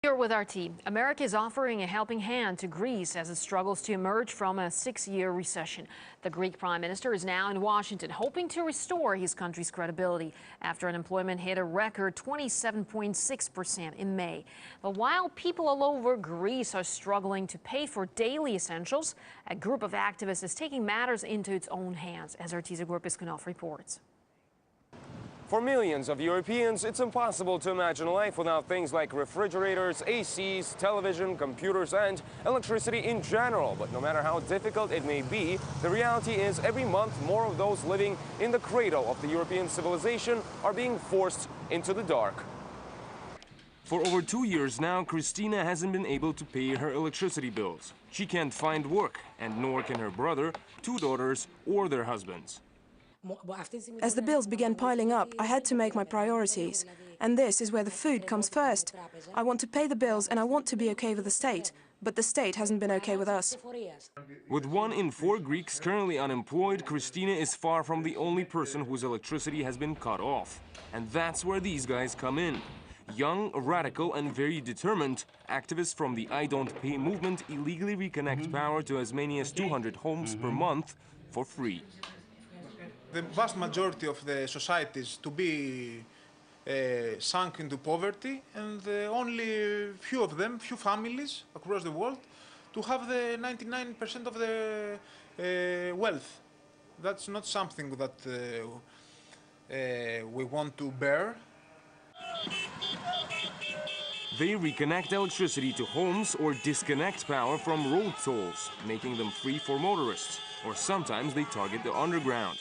Here with our team, America is offering a helping hand to Greece as it struggles to emerge from a 6-year recession. The Greek Prime Minister is now in Washington, hoping to restore his country's credibility after unemployment hit a record 27.6% in May. But while people all over Greece are struggling to pay for daily essentials, a group of activists is taking matters into its own hands, as our Gorp Iskanov reports. For millions of Europeans, it's impossible to imagine life without things like refrigerators, ACs, television, computers, and electricity in general. But no matter how difficult it may be, the reality is every month more of those living in the cradle of the European civilization are being forced into the dark. For over 2 years now, Christina hasn't been able to pay her electricity bills. She can't find work, and nor can her brother, 2 daughters, or their husbands. As the bills began piling up, I had to make my priorities. And this is where the food comes first. I want to pay the bills and I want to be okay with the state. But the state hasn't been okay with us. With 1 in 4 Greeks currently unemployed, Christina is far from the only person whose electricity has been cut off. And that's where these guys come in. Young, radical, and very determined, activists from the I Don't Pay movement illegally reconnect power to as many as 200 homes per month for free. The vast majority of the societies to be sunk into poverty, and only few of them, few families across the world, to have the 99% of the wealth. That's not something that we want to bear. They reconnect electricity to homes or disconnect power from road tolls, making them free for motorists, or sometimes they target the underground.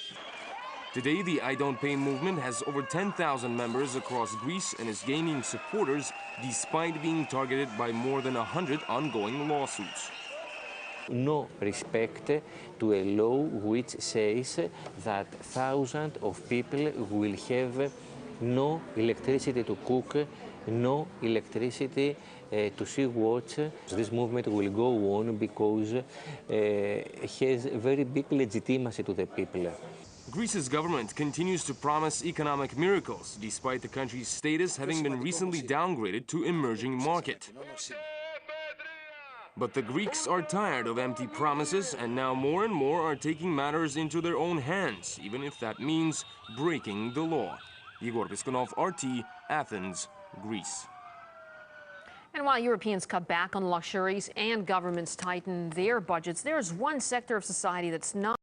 Today, the I Don't Pay movement has over 10,000 members across Greece and is gaining supporters despite being targeted by more than 100 ongoing lawsuits. No respect to a law which says that thousands of people will have no electricity to cook, no electricity to see watch. This movement will go on because it has very big legitimacy to the people. Greece's government continues to promise economic miracles, despite the country's status having been recently downgraded to emerging market. But the Greeks are tired of empty promises, and now more and more are taking matters into their own hands, even if that means breaking the law. Gorp Iskanov, RT, Athens, Greece. And while Europeans cut back on luxuries and governments tighten their budgets, there's one sector of society that's not